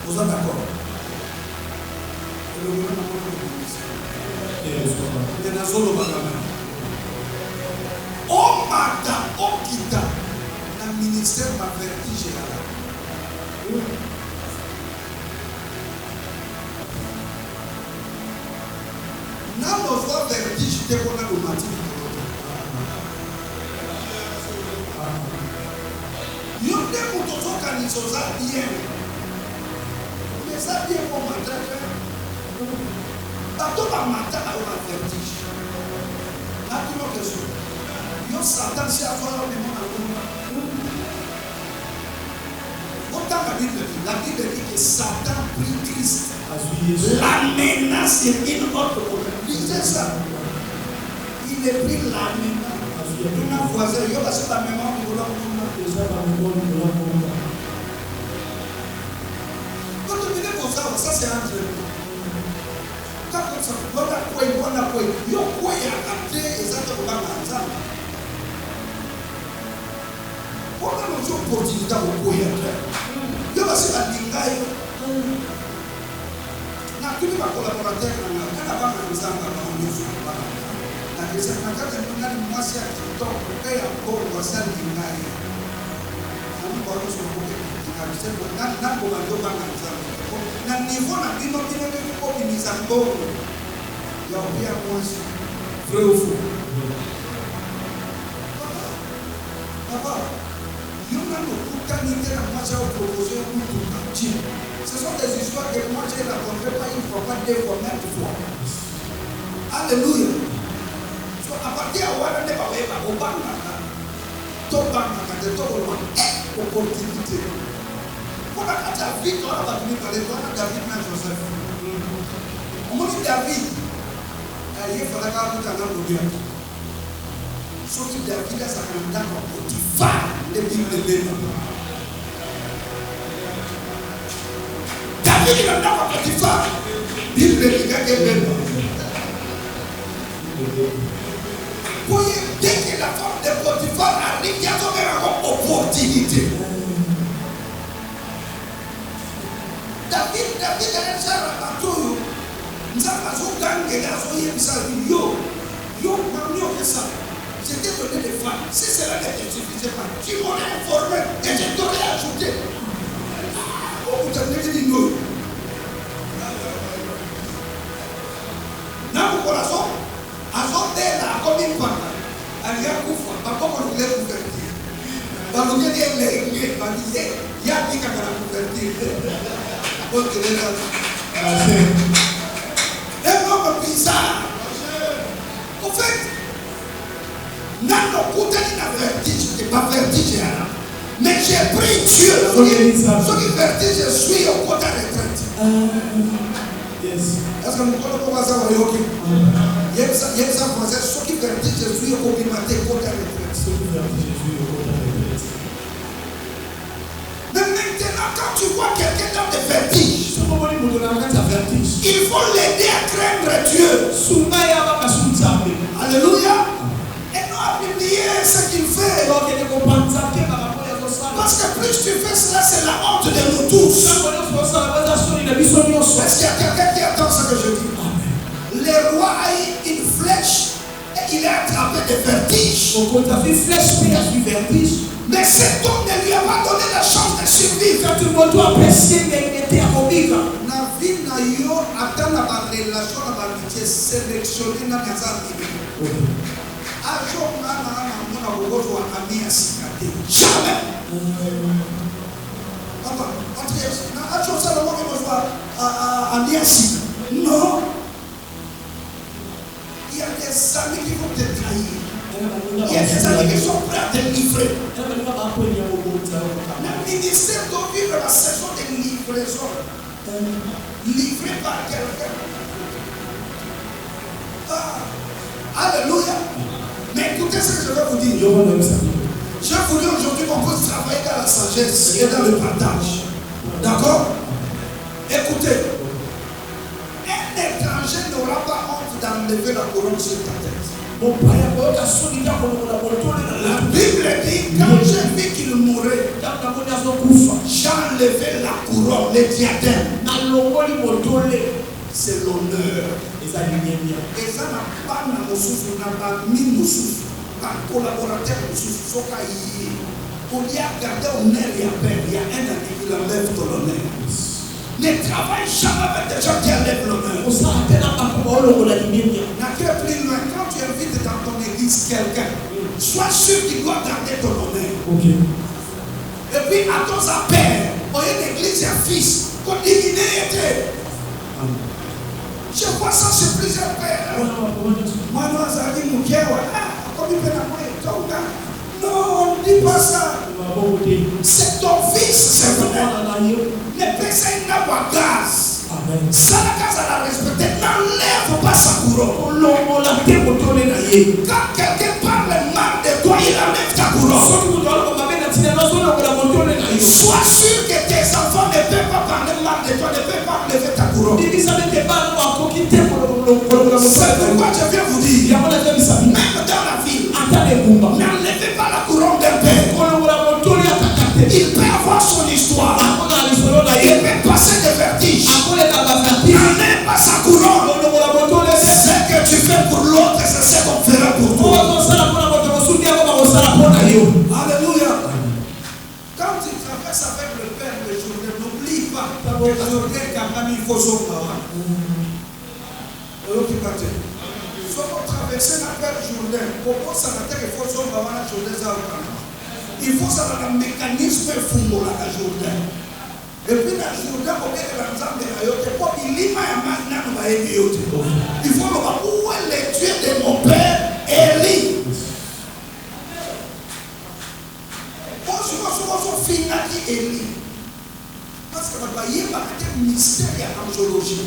Vous êtes d'accord? Oh, Mata, oh, Kita, le ministère m'a vertige là. N'a pas vertige, j'étais qu'on a le matin. Yo ne mutozo kaniso za bien. Mais ça bien pour matin. Bato ba matin a una vertige. La première question. Yo Satan si a fait le même en autant la Bible dit que Satan prit Christ. La menace est une autre. Lisez ça. Il est pris la menace. Un voisin, il y a la mémoire pour l'homme. Quand tu viens comme ça c'est entre nous. Quand ça, on a quoi, il y a quoi à créer exactement ensemble. On a nos opportunités au quoi il y a la dingaï. Na tous les collaborateurs, on a pas ensemble dans le la question est que moi c'est un temps pour y encore dans cette dingaï. Na niveau na bino ko bimisa mbongo ya opia mwasi vrai ou faux papa yo na no kutanite na mwasi au proposer un tout ce sont des histoires que moi j'ai raconté pas une fois pas deux fois même fois alléluia so à partir de wana ne ba weba obanga to banga ka de to opportunité. Pour la David, on va venir parler de David et Joseph. On m'a dit David, il fallait qu'on ait un bien. Sauf que David a sa candidature pour Potiphar, les Bibles de l'État. David il a un pour Potiphar, Bible de l'État. Dès que la femme de Potiphar arrive, il y a une opportunité. David est un cher à tout. Nous avons gagné la soirée de sa vie. C'était donné des femmes. Si cela n'était suffisant pas, tu m'aurais informé et je t'aurais ajouté. Vous avez dit non. N'a pas corazon. Azotela comme une femme. Elle y a couffé. Pas comme on voulait vous faire dire. Dans le milieu des légumes, il y a qui a convertir. Un homme bizarre. En fait, n'a pas vertige. Mais j'ai pris Dieu. Ce qui vertige, je suis au côté de retraite. Est-ce que nous pouvons ça? Il y a ça français. Ce qui vertige, je suis au côté de retraite. Mais maintenant, quand tu vois quelqu'un dans des vertiges, il faut l'aider à craindre Dieu. Alléluia. Et non oublier ce qu'il fait. Parce que plus tu fais cela, c'est la honte de nous tous. Est-ce qu'il y a quelqu'un qui attend ce que je dis? Le roi a eu une flèche et il est attrapé de vertige. Mais cet homme ne lui a pas donné la chance de survivre. La vie n'a eu atteint la relation à l'amitié sélectionnée dans les armes. Jamais. Non. Il y a des amis qui vont te trahir. Il y a des amis qui sont prêts à te livrer. Le ministère doit vivre la saison de livraison. Livré par quelqu'un. Alléluia. Mais écoutez ce que je vais vous dire. Je voulais aujourd'hui qu'on puisse travailler dans la sagesse et dans le partage. D'accord? Écoutez. Un étranger n'aura pas honte d'enlever la couronne sur ta tête. La Bible dit, quand j'ai vu qu'il mourait, j'ai enlevé la couronne, les diadèmes. C'est l'honneur. Et ça n'a pas de ressources, n'a pas mis ressources. Par collaborateur ressources, ce qu'il y a. On y a gardé honneur et à peine. Il y a un ami qui enlève ton honneur. Ne travaille jamais avec des gens qui enlèvent l'honneur. N'a qu'à plus loin, quand tu invites dans ton église quelqu'un, sois sûr qu'il doit garder ton honneur. Et puis à ton appel, au lieu d'église et fils, qu'on diminue était. Je vois ça chez plusieurs pères. Moi, nous avons dit, mon Dieu, comme il peut l'appeler, non, ne dis pas ça. C'est ton fils, c'est vrai. Ne personne n'a pas gaz. Ça, la gaz, elle a respecté. N'enlève pas sa couronne. Quand quelqu'un parle mal de toi, il enlève ta couronne. Sois sûr que tes enfants ne peuvent pas parler mal de toi, ne peuvent pas enlever ta couronne. C'est pourquoi je viens vous dire, même dans la vie, n'enlevez pas la couronne d'un père. Il peut avoir son histoire. Il peut passer des vertiges. N'enlève pas sa couronne. Ce que tu fais pour l'autre, c'est ce qu'on fera pour toi. Alléluia. Quand tu traverses avec le Père le journée, n'oublie pas que le journée, quand même, il faut son parole. Si on traverse la journée, pourquoi ça n'a pas qu'il faut son parole la journée? Il faut ça dans le mécanisme fou la journée. Et puis la journée, on est dans l'ensemble de la yote. Pour qu'il y ait il faut voir où est le Dieu de mon père, Élie. Bonjour, finaki Élie. Parce que il y a un mystère en angiologie.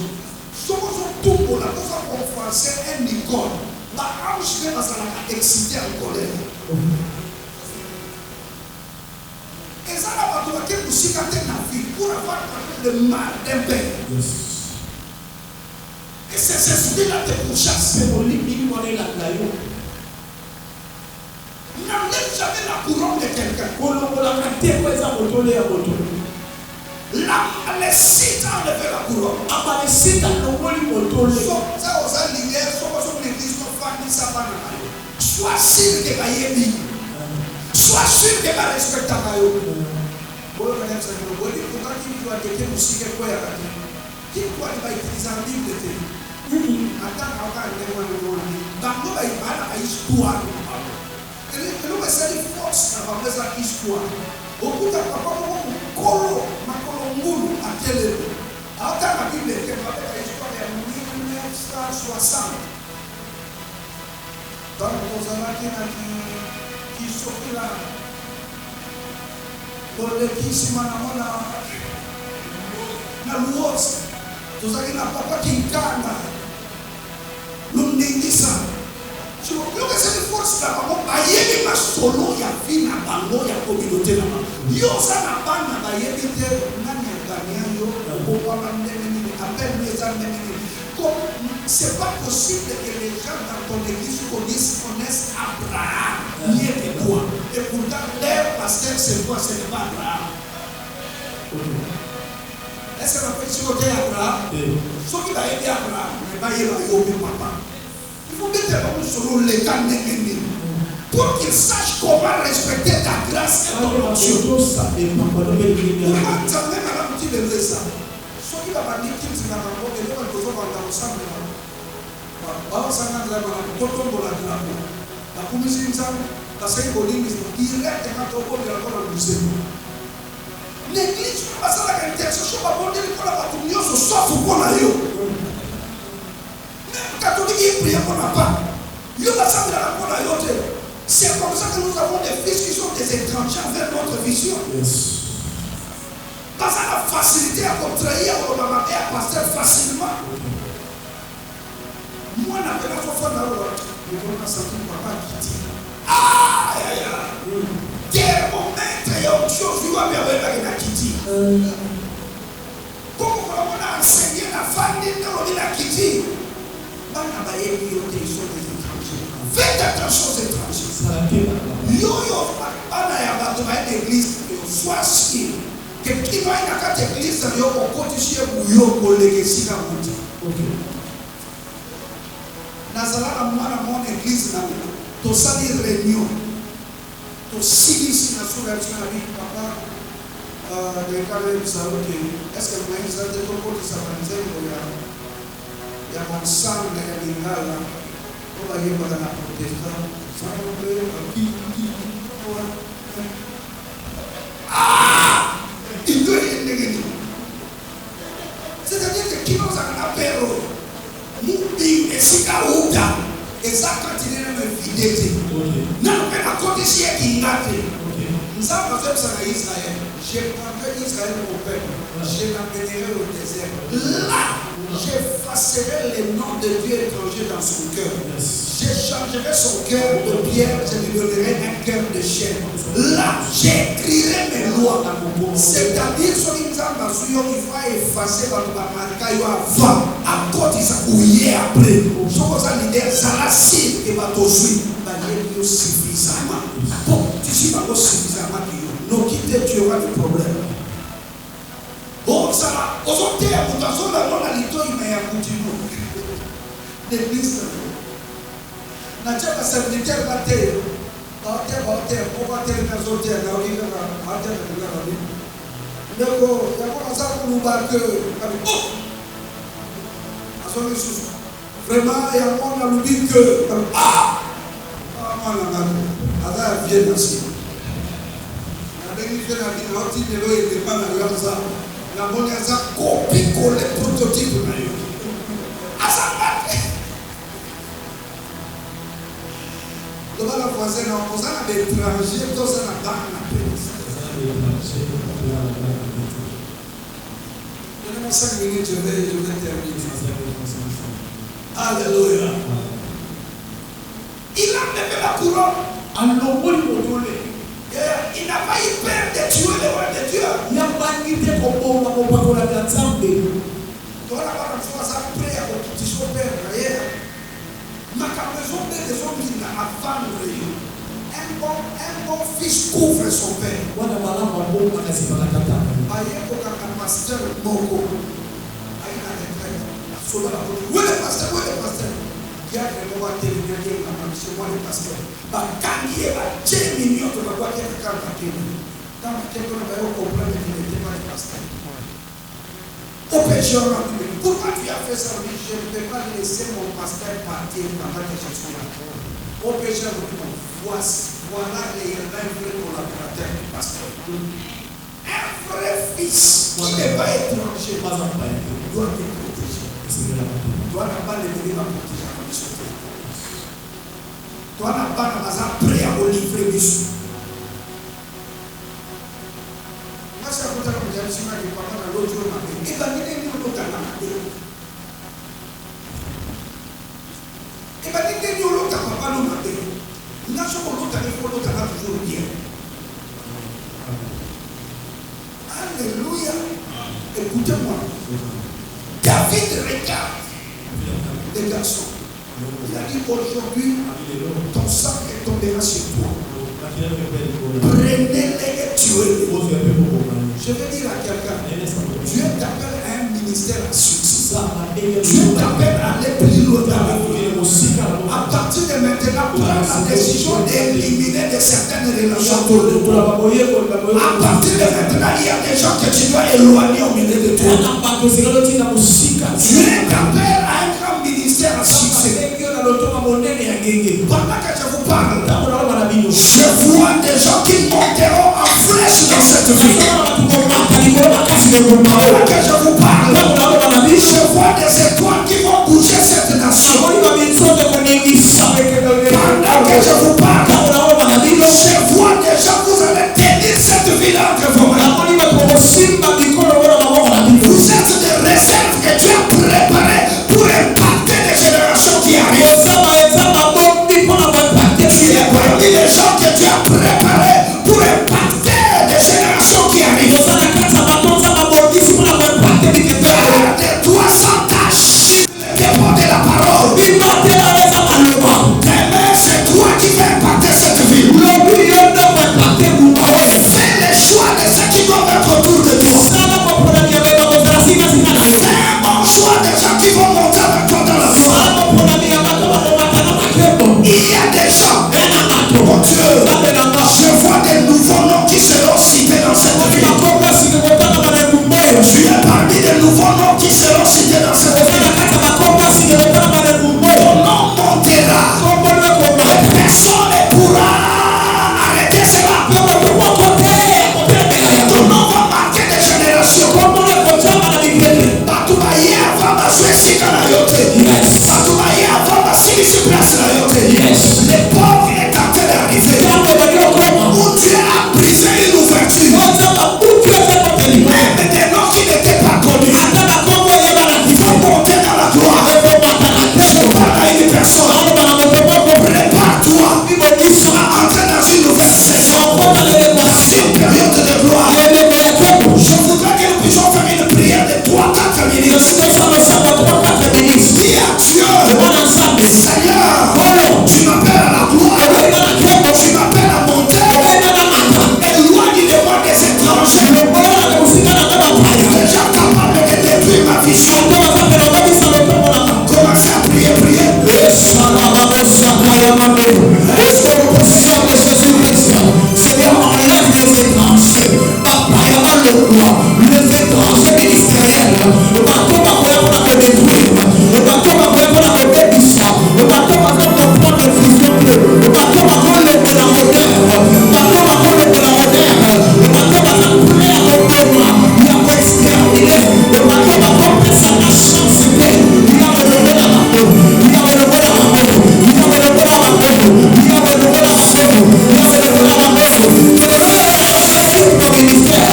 Si on tout pour la cause en français, un icône. La ange vient à exciter en colère. Et ça n'a pas de quelque chose qui a vie pour avoir le mal d'un père. Et c'est celui-là qui te pourchasse. N'enlève jamais la couronne de quelqu'un. Les sites ont enlevé la couronne. Sois sûr que va y aller. Sois sûr que va respecter ta caillou. Qui doit utiliser un livre de thé? Attends, histoire. Et nous, c'est une force dans la histoire. Au bout d'un papa, Kolo, Makolongulu, à Télé. Alors, dans la Bible, il y a une histoire de 1960. Dans le Mozambique, qui sont là. Pour le qui s'y manamona, na luos, tout ça qui n'a pas qui gagne. L'undindisa. Je veux que cette force là, il y a solo, il y a vie, il y a bango, il y a communauté là. Yo ça n'a pas na bayebi te nani gagner yo, au pouvoir m'amener, appelle mes amis. C'est pas possible que les gens dans ton église connaissent Abraham, mieux que toi. Et pourtant, leur pasteur, c'est quoi? Ce n'est pas Abraham. Est-ce que la petite côté Abraham? Ce qui va aider Abraham, il va y avoir papa. Il faut mettre sur le temps de pour qu'il sache comment respecter ta grâce et ton onction. Comment t'amener à la petite de ça? Ce qui va dire qu'il s'est rencontré, il va toujours avoir ensemble. La commission l'église pas ça la intercession va porter pour la patrouille sauf pour la yo. Même catholique qui prie pour la part. Yo va ça pour la yo. C'est comme ça que nous avons des fils qui sont des étrangers vers notre vision. Parce que la facilité à contraire au maman et à passer facilement. Moi, je n'ai pas fait la loi. Je vais sentir papa qui dit aïe. Quel moment il y a autre chose qui va bien avec la Kitty. Comment on a enseigné la famille de la Kitty? Faites attention aux étrangers. Yo, pas dans l'église, sois sûr. Quelqu'un va dans l'église, il y a un côté chez vous, il y a un collègue ici dans le monde. nazala na mon église na to sali réunion to silisi na sura na bi papa de kale saroke est-ce que moi ça te ko ça manzengo ya mon sang na lingala ko ba yeba na protestant ça qui il doit y aller. C'est-à-dire que qui nous a appelé Moubi et Sikaouda et ça continue de me vider. Non, mais à côté si il y a nous avons fait ça à Israël. J'ai appelé Israël au peuple. Je l'amènerai au désert. Là, j'effacerai les noms de Dieu étrangers dans son cœur. J'échangerai son cœur de pierre, je lui donnerai un cœur de chair. Là, j'écrirai mes lois. C'est-à-dire, sur une jambe, il faut effacer votre marque avant. À côté, ça ouillé après. Je pense à l'idée, ça la cible et va t'ouvrir. Il y a suffisamment. Bon, tu sais pas suffisamment. Donc, quitter, tu auras des problèmes. Bon, ça va. Aujourd'hui, à mon temps, on a l'ito, il m'a continué. L'église. Na chapa serviteur va terre. Va terre, on va terre dans autre terre. Là, on va terre dans la vie. Donc, il y a pas ça pour nous battre. Oh! À son sous. Vraiment, il y a un monde qui que ah! Ah, man, ada vient ainsi. La dernière fois, la vie, l'autre, il n'était pas dans le ça. La bonne ça copie coller prototype na yo. Asamba. Le bala voisin na on ça na étranger tout ça na banque na pays. Donnez-moi 5 minutes, je vais terminer. Alléluia. Il a levé la couronne. Il n'a pas eu peur de tuer le roi de Dieu. Il n'a pas eu peur de tuer le roi de Dieu. Donc là, on va faire prêt à compétition père. Ma maison des hommes qui n'a pas vendre. Un bon fils couvre son père. Aïe, un pasteur Moko. Aïe, où est le pasteur? Il y a des moments qui sont le pasteur. Quand il y a 10 millions de gens qui sont dans le temple, on comprend qu'il n'était pas le pasteur. Au pécheur, pourquoi tu as fait ça? Je ne peux pas laisser mon pasteur partir pendant que je suis là. Au pécheur, voilà les vrais collaborateurs du pasteur. Un vrai fils qui n'est pas étranger, doit te protéger. Doit pas le venir à protéger. Toi, n'a pas prêt à livrer Jésus. Moi, c'est à côté de la maison qui parle dans l'autre jour. Et bien, il est l'autre à la maison. Et bien, il est l'autre à papa nous matin. Nous avons l'autre à l'autre à toujours bien. Alléluia. Écoutez-moi. David regarde les garçons. Il a dit aujourd'hui, ton sang est tombé sur toi. Prenez-les et tuez-les. Je veux dire à quelqu'un, Dieu t'appelle à un ministère à succès. Dieu t'appelle à aller plus loin dans la vie. À partir de maintenant, prends la décision d'éliminer de certaines relations autour de toi. À partir de maintenant, il y a des gens que tu dois éloigner au milieu de toi. Dieu t'appelle à un grand ministère à succès. Pendant que je vous parle, je vois des gens qui monteront en flèche dans cette vie. Pendant que je vous parle, je vois des étoiles qui vont bouger cette nation. Pendant que je vous parle, je vois des gens, vous allez tenir cette ville entre vos mains. Vous êtes des réserves que Dieu a préparées pour impacter les générations qui arrivent. Tu es parmi les gens que Dieu a préparés pour impacter les générations qui arrivent. Garde-toi sans tâche. place là,
Yes.
les pauvres est en train d'arriver. Où Dieu a brisé une ouverture. Même des noms qui n'étaient pas connus. Il faut monter dans la gloire. Je parle à une personne. Prépare-toi à entrer dans une nouvelle saison. Dans une période de gloire. Je voudrais que nous puissions faire une prière de 3-4 minutes. Dis à Dieu, Seigneur, tu m'appelles à la gloire. Tu m'appelles à monter. Éloigne de moi des étrangers. Déjà capable de détruire ma vision. Commencez à prier.
Est-ce que nous position de Jésus-Christ, Seigneur, enlève les étrangers. Papa, les étrangers ministériels. Le bateau va pour la détruire. Le bateau va pour la détruire. Le bateau va pour prendre le fusion bleu. Le bateau va pour le de la moderne. Le bateau va pour le de la moderne. Le bateau va pour le de moi. Il a pour exterminer. Le bateau va pour sa chance. Il a relevé la main. Il a relevé la main. Il a relevé la main. Il a relevé la main. Il a relevé la main. Mon ministère.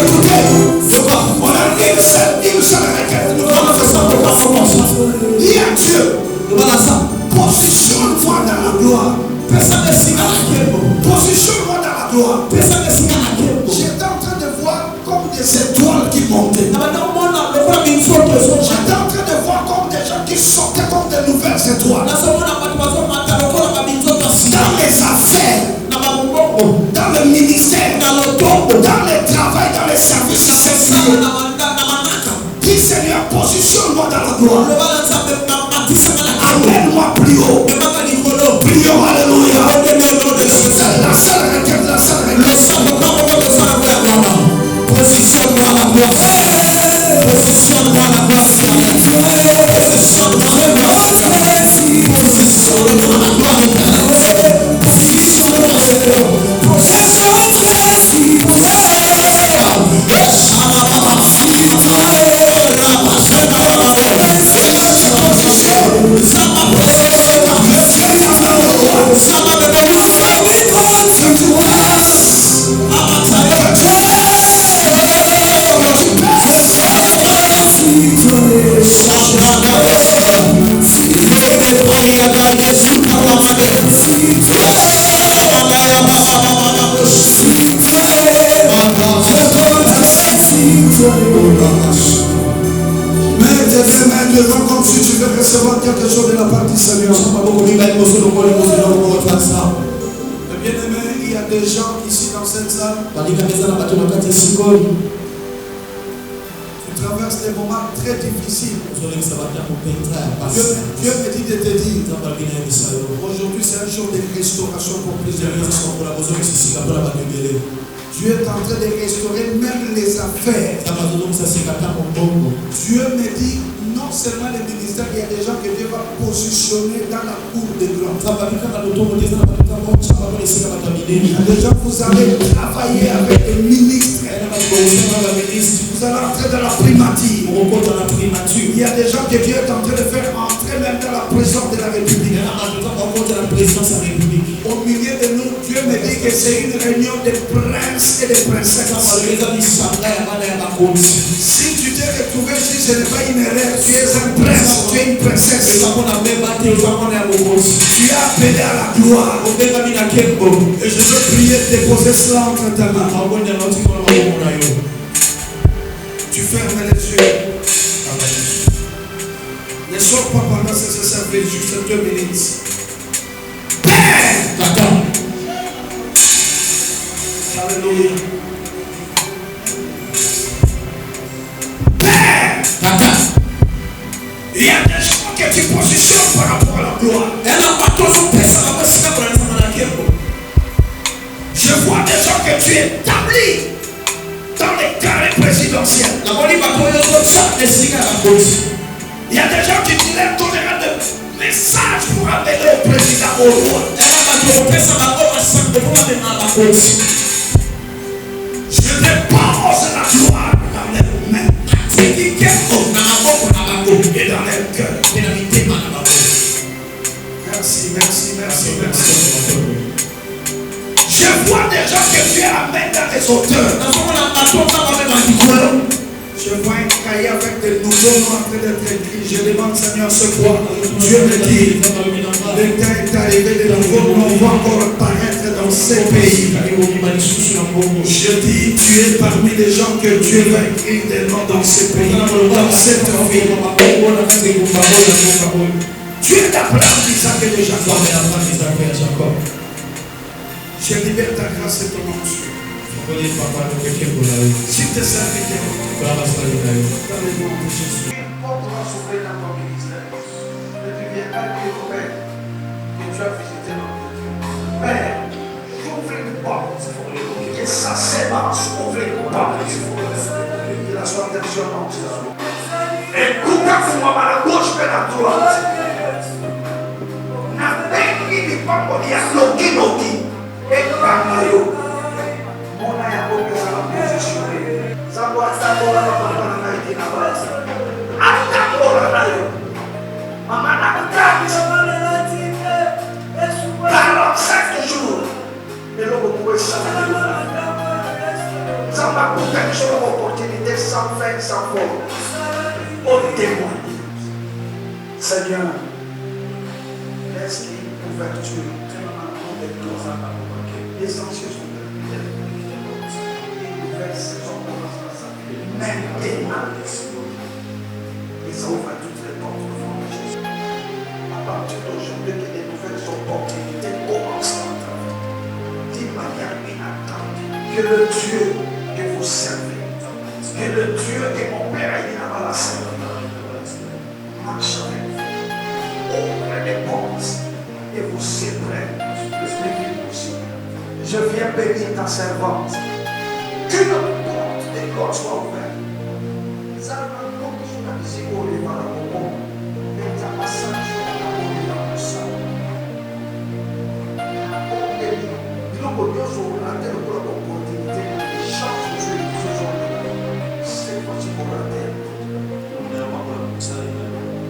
Écoutez, on a une seule requête. Dis à Dieu, positionne-moi dans la gloire. Positionne-moi dans la gloire. J'étais en train de voir comme des étoiles qui montaient. J'étais en train de voir comme des gens qui sortaient comme des nouvelles étoiles. Dans les affaires, dans le ministère, dans le travail, dans les services. Dis Seigneur, positionne-moi dans la gloire. Amène-moi plus haut. Prions, alléluia. La seule requête, la seule requête.
Positionne-moi la gloire. Positionne-moi la gloire. Positionne-moi la gloire. Positionne-moi la gloire.
Mets tes mains devant comme si tu veux recevoir quelque chose de la part du Seigneur. Bien-aimé, il y a des gens ici dans cette salle. Tu traverses des moments très difficiles. Dieu me dit de te dire, aujourd'hui c'est un jour de restauration pour plusieurs personnes. Dieu est en train de restaurer même les affaires. Dieu me dit, non seulement les ministères, il y a des gens que Dieu va positionner dans la cour de gloire. Il y a des gens, vous allez travailler avec les ministres. Vous allez entrer dans la primature. Il y a des gens que Dieu est en train de faire entrer même dans la présence de la République. Au milieu de nous, Dieu me dit que c'est une réunion de princes et de princesses. Si tu t'es retrouvé ici, ce n'est pas une erreur. Tu es un prince, tu es une princesse. Tu es appelé à la gloire. Et je veux prier, déposer cela entre ta main. Tu fermes les yeux. Ne sors pas pendant ce service, juste 2 minutes. Alléluia. Père, il y a des gens que tu positionnes par rapport à la gloire. Je vois des gens que tu établis dans les carrés présidentiels. Il y a des gens qui te lèvent tolérants de
message pour amener le président au roi. Je dépose la gloire dans les mains et dans les cœurs. Merci. Je vois des gens que Dieu amène dans les hauteurs. Je vois un cahier avec des nouveaux noms en train d'être écrits. Je demande, Seigneur, ce quoi Dieu me dit, le temps est arrivé, de nouveaux noms vont encore apparaître dans ces pays. Je dis, tu es parmi les gens que Dieu va écrire des noms dans ces pays, dans cette ville. Tu es d'Abraham, d'Isaac et de Jacob. Je libère ta grâce et ton onction. S'il te servit, dans le nom de Jésus. Porte va s'ouvrir dans ton ministère. Et tu viendras dire au Père que tu as visité notre Dieu. Père, j'ouvre une porte. Que sa sémence ouvre une porte. Il a son attention dans Jésus. Écoute à moi à la gauche et à la droite. N'a pas dit pas qu'on y a loki. Et Ramayo. On a un peu de ça la position. Ça doit être ça pour la maman n'a pas 45 jours. Et l'on peut ça. Ça m'a coûté une opportunité sans fin, sans forme. On témoigne. Seigneur, laisse qu'il y ait une ouverture. Les anciens sont terminés. Une nouvelle saison commence à s'appeler. Maintenant, ils ouvrent toutes les portes devant Jésus. À partir d'aujourd'hui, que les nouvelles opportunités commencent à entrer. D'une manière inattendue. Que le Dieu que vous servez, que le Dieu que mon Père a dit à la serve, marche avec vous. Ouvre les portes et vous serez prêts le plus vite possible. Je viens bénir ta servante. Que notre porte de gloire soit ouverte.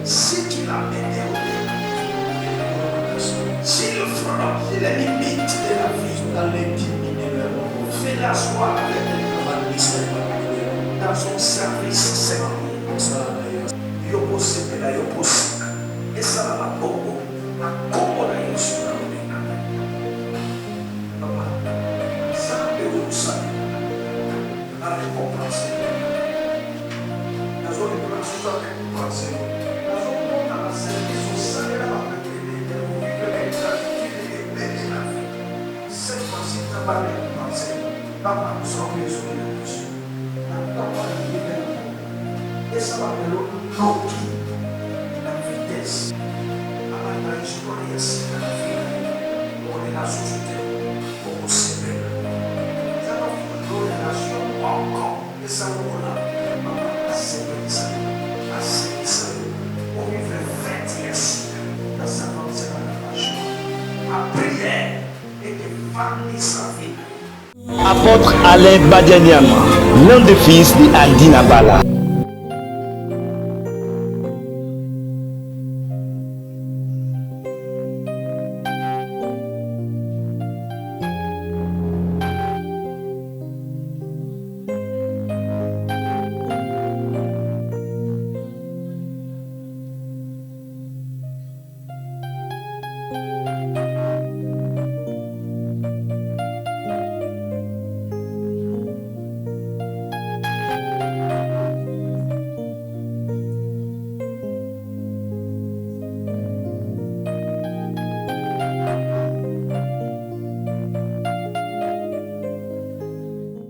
Si tu l'as aidé au si le front, les limites de la vie, fais-la joie avec dans son service, Seigneur. Et ça va beaucoup. La récompense. La zone de récompense. Papa nous sommes sur les dessus. Et ça va de l'autre la vitesse. À la expérience de la vie. On est la société. On se met. Ça va faire nos relations encore. Et ça va là. Papa a séparé ça. On vivait 20 years. La savante sera la passion. La prière et de famille sa vie.
Apôtre Alain Badianyama, l'un des fils de Adinabala.